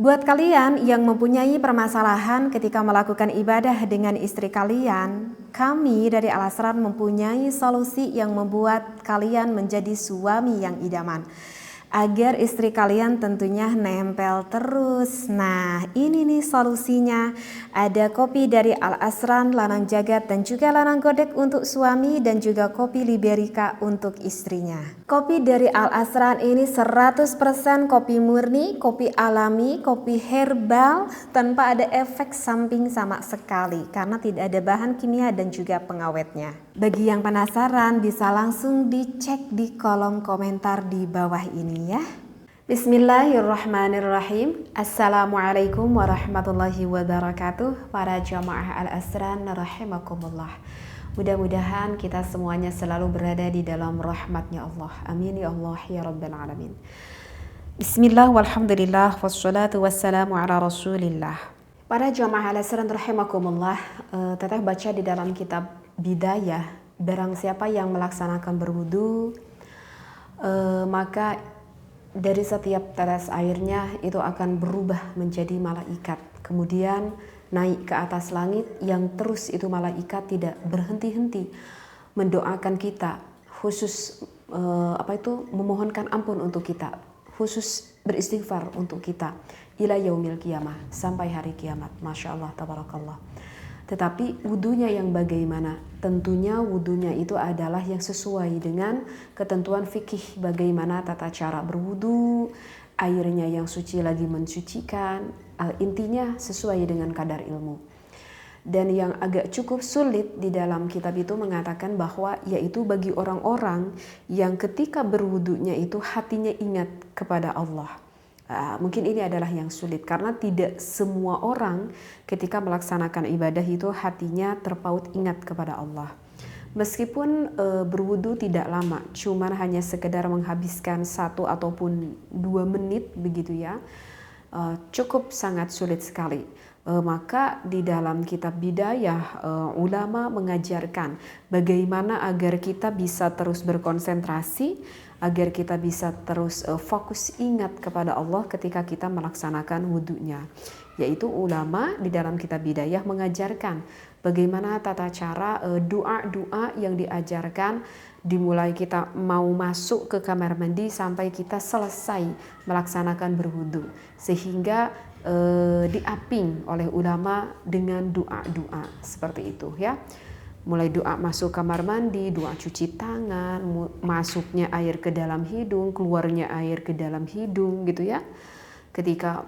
Buat kalian yang mempunyai permasalahan ketika melakukan ibadah dengan istri kalian, kami dari Al Asrar mempunyai solusi yang membuat kalian menjadi suami yang idaman. Agar istri kalian tentunya nempel terus. Nah, ini nih solusinya. Ada kopi dari Al Asran, Lanang Jagat dan juga Lanang Godek untuk suami dan juga kopi Liberica untuk istrinya. Kopi dari Al Asran ini 100% kopi murni, kopi alami, kopi herbal tanpa ada efek samping sama sekali karena tidak ada bahan kimia dan juga pengawetnya. Bagi yang penasaran bisa langsung dicek di kolom komentar di bawah ini ya. Bismillahirrahmanirrahim. Assalamualaikum warahmatullahi wabarakatuh. Para jamaah Al-Asran rahimakumullah. Mudah-mudahan kita semuanya selalu berada di dalam rahmatnya Allah. Amin ya Allah ya Rabbal Alamin. Bismillah walhamdulillah wassalatu wassalamu ala rasulillah. Para jamaah Al-Asran rahimakumullah, teteh baca di dalam kitab Bidayah, barang siapa yang melaksanakan berwudu, maka dari setiap tetes airnya itu akan berubah menjadi malaikat, kemudian naik ke atas langit yang terus itu malaikat tidak berhenti-henti mendoakan kita, khusus memohonkan ampun untuk kita, khusus beristighfar untuk kita ila yaumil qiyamah, sampai hari kiamat. Masya Allah, tabarakallah. Tetapi wudunya yang bagaimana? Tentunya wudunya itu adalah yang sesuai dengan ketentuan fikih, bagaimana tata cara berwudu, airnya yang suci lagi mensucikan, intinya sesuai dengan kadar ilmu. Dan yang agak cukup sulit di dalam kitab itu mengatakan bahwa yaitu bagi orang-orang yang ketika berwudunya itu hatinya ingat kepada Allah. Mungkin ini adalah yang sulit karena tidak semua orang ketika melaksanakan ibadah itu hatinya terpaut ingat kepada Allah. Meskipun berwudu tidak lama, cuman hanya sekedar menghabiskan 1 ataupun 2 menit begitu ya, cukup sangat sulit sekali. Maka di dalam kitab Bidayah ulama mengajarkan bagaimana agar kita bisa terus berkonsentrasi, agar kita bisa terus fokus ingat kepada Allah ketika kita melaksanakan wudunya. Yaitu ulama di dalam kitab Bidayah mengajarkan bagaimana tata cara doa-doa yang diajarkan dimulai kita mau masuk ke kamar mandi sampai kita selesai melaksanakan berwudu, sehingga diaping oleh ulama dengan doa-doa seperti itu ya. Mulai doa masuk kamar mandi, doa cuci tangan, masuknya air ke dalam hidung, keluarnya air ke dalam hidung gitu ya. Ketika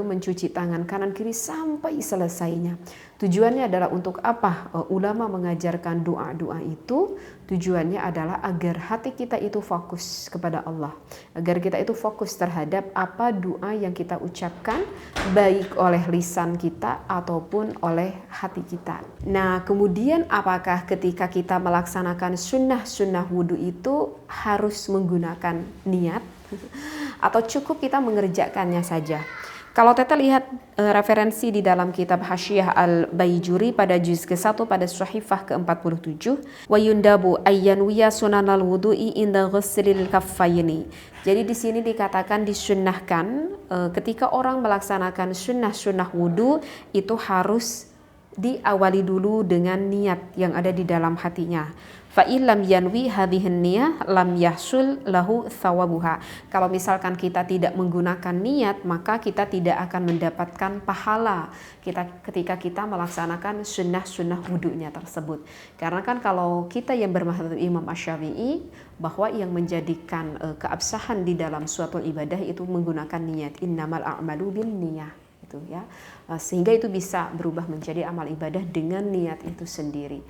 mencuci tangan kanan kiri sampai selesainya. Tujuannya adalah untuk apa? Ulama mengajarkan doa-doa itu tujuannya adalah agar hati kita itu fokus kepada Allah, agar kita itu fokus terhadap apa doa yang kita ucapkan baik oleh lisan kita ataupun oleh hati kita. Nah, kemudian apakah ketika kita melaksanakan sunnah wudu itu harus menggunakan niat atau cukup kita mengerjakannya saja? Kalau Teta lihat referensi di dalam kitab Hasyiah Al-Baijuri pada juz ke-1 pada Syahifah ke-47, wa yundabu ayyanwiya sunanal wudu'i inda ghusril kaffaini. Jadi di sini dikatakan disunnahkan ketika orang melaksanakan sunnah wudu itu harus diawali dulu dengan niat yang ada di dalam hatinya. Fa illam yanwi hadhihin niyah lam yahsul lahu thawabuha. Kalau misalkan kita tidak menggunakan niat, maka kita tidak akan mendapatkan pahala ketika kita melaksanakan sunnah wudunya tersebut. Karena kan kalau kita yang bermadzhab Imam Asy-Syafi'i bahwa yang menjadikan keabsahan di dalam suatu ibadah itu menggunakan niat, innamal a'malu binniyah itu ya. Sehingga itu bisa berubah menjadi amal ibadah dengan niat itu sendiri.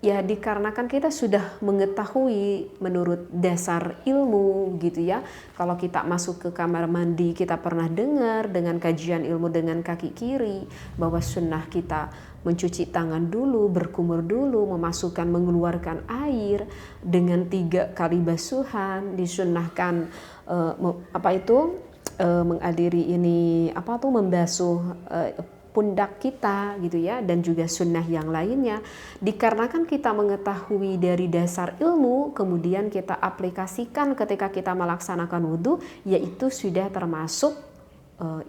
Ya dikarenakan kita sudah mengetahui menurut dasar ilmu gitu ya. Kalau kita masuk ke kamar mandi, kita pernah dengar dengan kajian ilmu dengan kaki kiri bahwa sunnah kita mencuci tangan dulu, berkumur dulu, mengeluarkan air dengan 3 kali basuhan, disunnahkan mengadiri ini membasuh pundak kita gitu ya, dan juga sunnah yang lainnya. Dikarenakan kita mengetahui dari dasar ilmu, kemudian kita aplikasikan ketika kita melaksanakan wudhu, yaitu sudah termasuk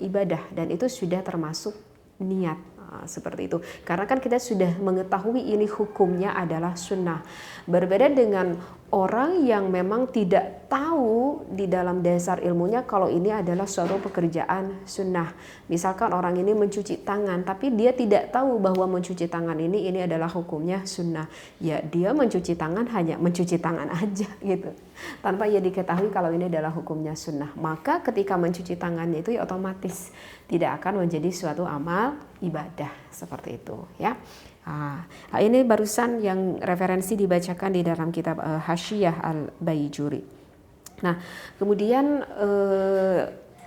ibadah, dan itu sudah termasuk niat. Seperti itu, karena kan kita sudah mengetahui ini hukumnya adalah sunnah. Berbeda dengan orang yang memang tidak tahu di dalam dasar ilmunya kalau ini adalah suatu pekerjaan sunnah. Misalkan orang ini mencuci tangan, tapi dia tidak tahu bahwa mencuci tangan ini adalah hukumnya sunnah. Ya, dia mencuci tangan hanya mencuci tangan aja gitu, tanpa ia diketahui kalau ini adalah hukumnya sunnah. Maka ketika mencuci tangannya itu ya otomatis tidak akan menjadi suatu amal ibadah, seperti itu ya. Ini barusan yang referensi dibacakan di dalam kitab Hasyiyah Al-Baijuri. Nah, kemudian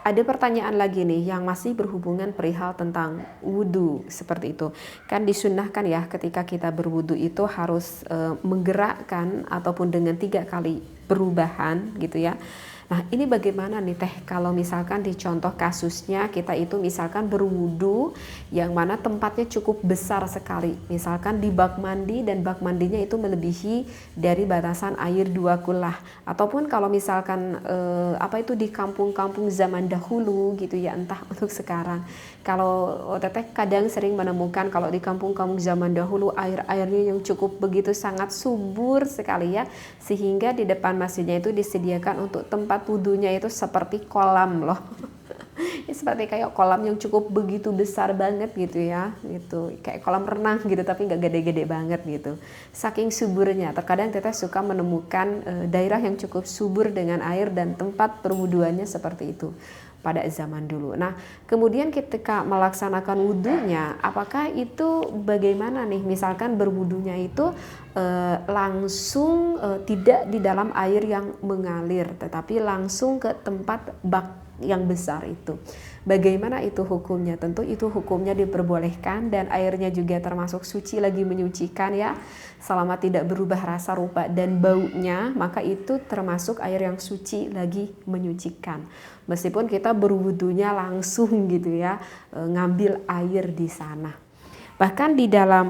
ada pertanyaan lagi nih yang masih berhubungan perihal tentang wudhu, seperti itu. Kan disunnahkan ya ketika kita berwudhu itu harus menggerakkan ataupun dengan 3 kali perubahan gitu ya. Nah, ini bagaimana nih Teh kalau misalkan di contoh kasusnya kita itu misalkan berwudu yang mana tempatnya cukup besar sekali, misalkan di bak mandi dan bak mandinya itu melebihi dari batasan air 2 kulah, ataupun kalau misalkan di kampung-kampung zaman dahulu gitu ya, entah untuk sekarang. Kalau Teteh kadang sering menemukan kalau di kampung-kampung zaman dahulu air-airnya yang cukup begitu sangat subur sekali ya, sehingga di depan masjidnya itu disediakan untuk tempat wudhunya itu seperti kolam loh. Seperti kayak kolam yang cukup begitu besar banget gitu ya, gitu kayak kolam renang gitu, tapi nggak gede-gede banget gitu, saking suburnya. Terkadang Teteh suka menemukan daerah yang cukup subur dengan air dan tempat perwuduannya seperti itu pada zaman dulu. Nah, kemudian ketika melaksanakan wudhunya, apakah itu bagaimana nih? Misalkan berwudhunya itu langsung tidak di dalam air yang mengalir, tetapi langsung ke tempat bak yang besar itu. Bagaimana itu hukumnya? Tentu itu hukumnya diperbolehkan dan airnya juga termasuk suci lagi menyucikan ya. Selama tidak berubah rasa, rupa dan baunya, maka itu termasuk air yang suci lagi menyucikan. Meskipun kita berwudunya langsung gitu ya, ngambil air di sana. Bahkan di dalam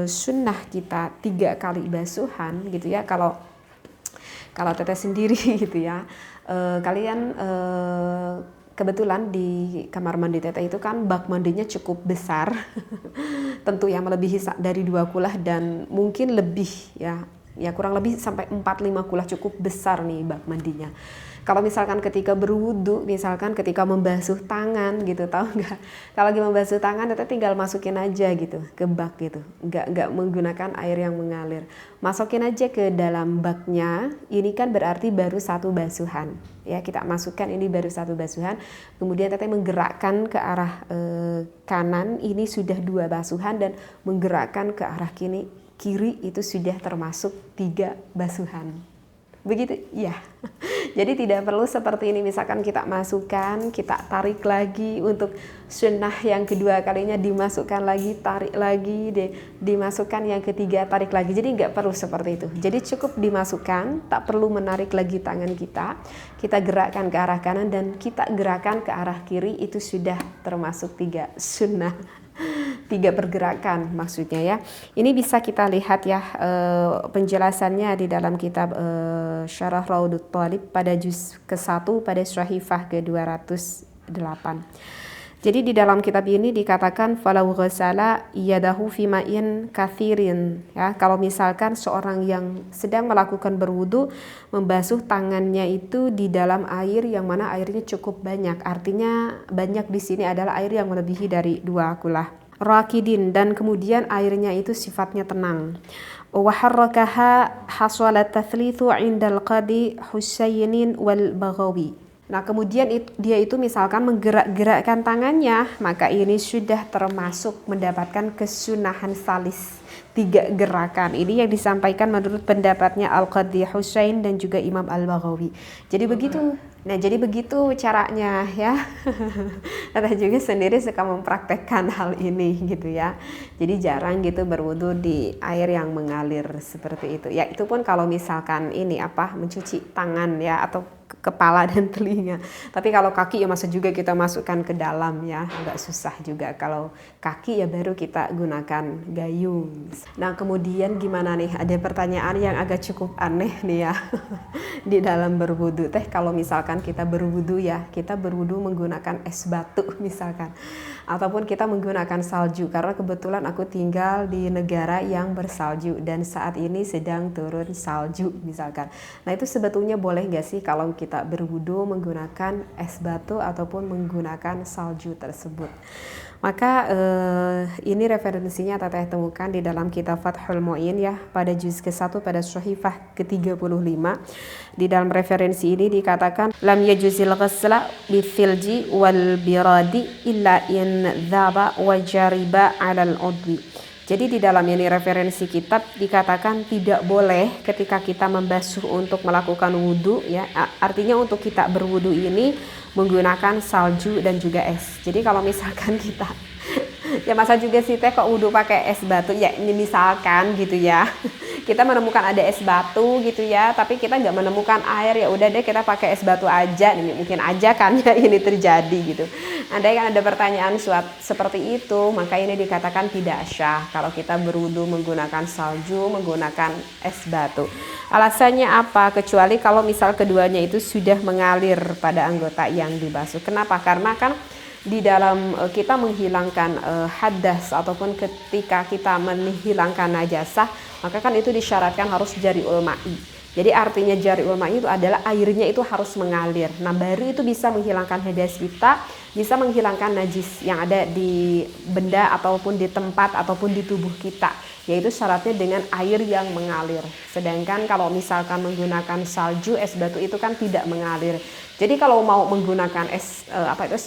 sunnah kita 3 kali basuhan gitu ya. Kalau Teteh sendiri gitu ya, kalian kebetulan di kamar mandi Teteh itu kan bak mandinya cukup besar. Tentu yang melebihi dari 2 kulah dan mungkin lebih ya kurang lebih sampai 4-5 kulah, cukup besar nih bak mandinya. Kalau misalkan ketika berwudu, misalkan ketika membasuh tangan gitu, tahu nggak? Kalau lagi membasuh tangan, Teteh tinggal masukin aja gitu ke bak gitu, nggak menggunakan air yang mengalir. Masukin aja ke dalam baknya. Ini kan berarti baru 1 basuhan. Ya, kita masukkan ini baru 1 basuhan. Kemudian Teteh menggerakkan ke arah kanan, ini sudah 2 basuhan, dan menggerakkan ke arah kiri itu sudah termasuk 3 basuhan. Begitu ya. Jadi tidak perlu seperti ini, misalkan kita masukkan, kita tarik lagi, untuk sunnah yang kedua kalinya dimasukkan lagi, tarik lagi, dimasukkan yang ketiga, tarik lagi. Jadi nggak perlu seperti itu. Jadi cukup dimasukkan, tak perlu menarik lagi tangan kita gerakkan ke arah kanan dan kita gerakkan ke arah kiri, itu sudah termasuk 3 sunnah. 3 pergerakan maksudnya ya. Ini bisa kita lihat ya penjelasannya di dalam kitab Syarah Raudut Thalib pada juz ke-1 pada Syahifah ke-208. Jadi di dalam kitab ini dikatakan falau ghasala yadahu fi ma'in kathirin ya. Kalau misalkan seorang yang sedang melakukan berwudu membasuh tangannya itu di dalam air yang mana airnya cukup banyak. Artinya banyak di sini adalah air yang melebihi dari 2 kulah. Rakidin, dan kemudian airnya itu sifatnya tenang. Wa harrakaha hasalat tathlithu 'indal qadi Husainin wal Baghawi. Nah, kemudian dia itu misalkan menggerak-gerakkan tangannya, maka ini sudah termasuk mendapatkan kesunahan salis, 3 gerakan. Ini yang disampaikan menurut pendapatnya Al-Qadhi Husain dan juga Imam Al-Baghawi. Jadi begitu. Nah, jadi begitu caranya ya. Teteh juga sendiri suka mempraktekkan hal ini gitu ya. Jadi jarang gitu berwudu di air yang mengalir seperti itu. Ya, itu pun kalau misalkan ini mencuci tangan ya, atau kepala dan telinga. Tapi kalau kaki ya masa juga kita masukkan ke dalam ya, agak susah juga. Kalau kaki ya baru kita gunakan gayung Nah kemudian gimana nih, ada pertanyaan yang agak cukup aneh nih ya di dalam berwudu teh. Kalau misalkan kita berwudu ya, kita berwudu menggunakan es batu misalkan, ataupun kita menggunakan salju, karena kebetulan aku tinggal di negara yang bersalju dan saat ini sedang turun salju misalkan. Nah itu sebetulnya boleh gak sih kalau kita berwudu menggunakan es batu ataupun menggunakan salju tersebut? Maka ini referensinya Teteh temukan di dalam kitab Fathul Mu'in ya, pada juz ke-1 pada Syahifah ke-35. Di dalam referensi ini dikatakan lam yajuzil ghasla bithilji wal biradi illa in dhaba wa jariba 'alal udwi. Jadi di dalam ini referensi kitab dikatakan tidak boleh ketika kita membasuh untuk melakukan wudhu ya, artinya untuk kita berwudhu ini menggunakan salju dan juga es. Jadi kalau misalkan kita ya masa juga sih teh kok wudhu pakai es batu ya, ini misalkan gitu ya, kita menemukan ada es batu gitu ya, tapi kita nggak menemukan air, ya udah deh kita pakai es batu aja. Ini mungkin aja kan ya ini terjadi gitu. Andai kan ada pertanyaan seperti itu, maka ini dikatakan tidak syah kalau kita berwudhu menggunakan salju, menggunakan es batu. Alasannya apa? Kecuali kalau misal keduanya itu sudah mengalir pada anggota yang dibasuh. Kenapa? Karena kan di dalam kita menghilangkan hadas ataupun ketika kita menghilangkan najasah, maka kan itu disyaratkan harus jari'ul ma'i. Jadi artinya jari'ul ma'i itu adalah airnya itu harus mengalir. Nah baru itu bisa menghilangkan hadas kita, bisa menghilangkan najis yang ada di benda ataupun di tempat ataupun di tubuh kita, yaitu syaratnya dengan air yang mengalir. Sedangkan kalau misalkan menggunakan salju, es batu itu kan tidak mengalir. Jadi kalau mau menggunakan es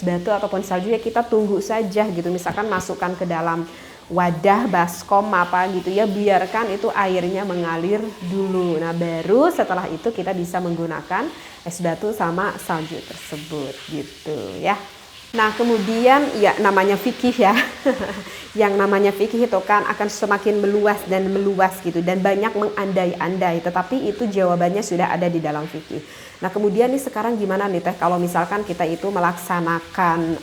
batu ataupun salju ya kita tunggu saja gitu. Misalkan masukkan ke dalam wadah baskom apa gitu ya, biarkan itu airnya mengalir dulu. Nah baru setelah itu kita bisa menggunakan es batu sama salju tersebut gitu ya. Nah kemudian ya namanya fikih ya yang namanya fikih itu kan akan semakin meluas dan meluas gitu, dan banyak mengandai-andai, tetapi itu jawabannya sudah ada di dalam fikih. Nah kemudian nih sekarang gimana nih teh kalau misalkan kita itu melaksanakan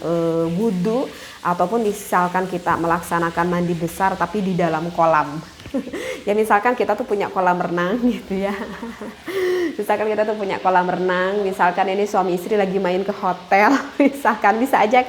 wudhu ataupun misalkan kita melaksanakan mandi besar tapi di dalam kolam. Ya misalkan kita tuh punya kolam renang gitu ya. Misalkan kita tuh punya kolam renang, misalkan ini suami istri lagi main ke hotel, misalkan bisa aja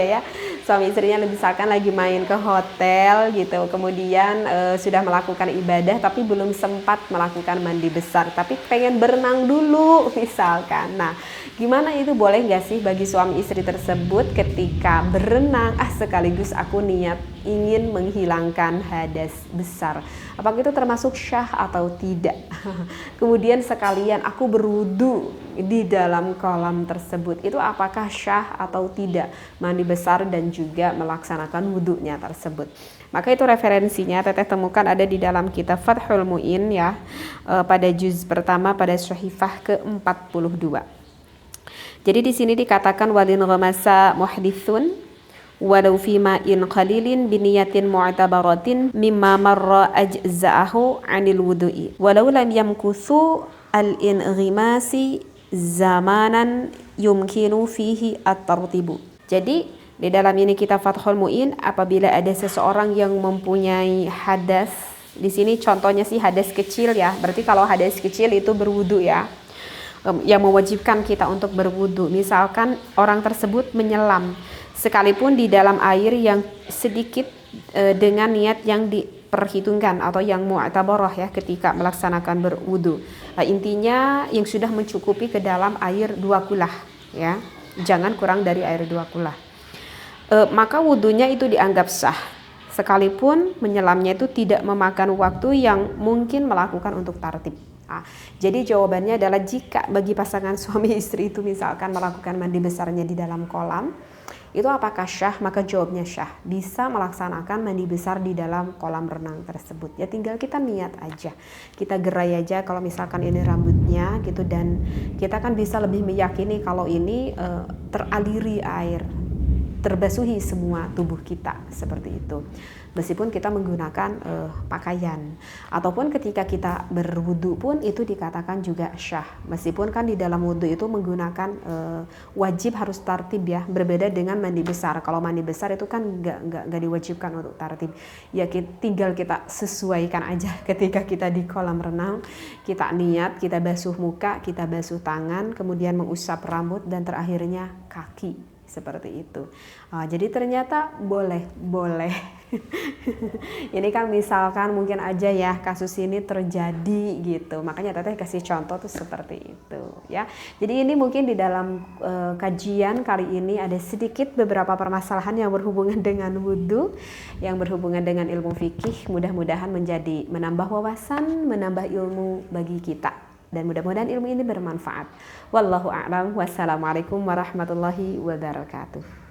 ya. Suami istrinya misalkan lagi main ke hotel gitu, kemudian sudah melakukan ibadah tapi belum sempat melakukan mandi besar, tapi pengen berenang dulu misalkan. Nah, gimana itu, boleh nggak sih bagi suami istri tersebut ketika berenang, sekaligus aku niat ingin menghilangkan hadas besar, apakah itu termasuk syah atau tidak? Kemudian sekalian aku berwudu di dalam kolam tersebut, itu apakah syah atau tidak mandi besar dan juga melaksanakan wudunya tersebut? Maka itu referensinya Teteh temukan ada di dalam kitab Fathul Mu'in ya, pada juz pertama pada Syahifah ke-42. Jadi di sini dikatakan walin ghamasa muhdithun walau fi ma'in qalilin biniyatin mu'tabaratin mimma marra ajza'ahu 'anil wudu'i walau lam yamkuthu al-inghimasi zamanan yumkinu fihi at-tartibu. Jadi di dalam ini kitab Fathul Mu'in, apabila ada seseorang yang mempunyai hadas, di sini contohnya sih hadas kecil ya, berarti kalau hadas kecil itu berwudu ya, yang mewajibkan kita untuk berwudu. Misalkan orang tersebut menyelam sekalipun di dalam air yang sedikit dengan niat yang diperhitungkan atau yang mu'tabarah ya ketika melaksanakan berwudu. Intinya yang sudah mencukupi ke dalam air 2 kulah ya, jangan kurang dari air 2 kulah. Maka wudunya itu dianggap sah sekalipun menyelamnya itu tidak memakan waktu yang mungkin melakukan untuk tartib. Jadi jawabannya adalah jika bagi pasangan suami istri itu misalkan melakukan mandi besarnya di dalam kolam, itu apakah syah? Maka jawabnya syah, bisa melaksanakan mandi besar di dalam kolam renang tersebut. Ya tinggal kita niat aja, kita gerai aja kalau misalkan ini rambutnya gitu, dan kita kan bisa lebih meyakini kalau ini teraliri air, terbasuhi semua tubuh kita seperti itu. Meskipun kita menggunakan pakaian, ataupun ketika kita berwudu pun itu dikatakan juga syah. Meskipun kan di dalam wudu itu menggunakan wajib harus tartib ya, berbeda dengan mandi besar. Kalau mandi besar itu kan nggak diwajibkan untuk tartib. Ya tinggal kita sesuaikan aja ketika kita di kolam renang, kita niat, kita basuh muka, kita basuh tangan, kemudian mengusap rambut dan terakhirnya kaki. Seperti itu. Jadi ternyata boleh. Ini kan misalkan mungkin aja ya kasus ini terjadi gitu. Makanya Teteh kasih contoh tuh seperti itu ya. Jadi ini mungkin di dalam kajian kali ini ada sedikit beberapa permasalahan yang berhubungan dengan wudhu, yang berhubungan dengan ilmu fikih. Mudah-mudahan menambah wawasan, menambah ilmu bagi kita. Dan mudah-mudahan ilmu ini bermanfaat. Wallahu a'lam. Wassalamualaikum warahmatullahi wabarakatuh.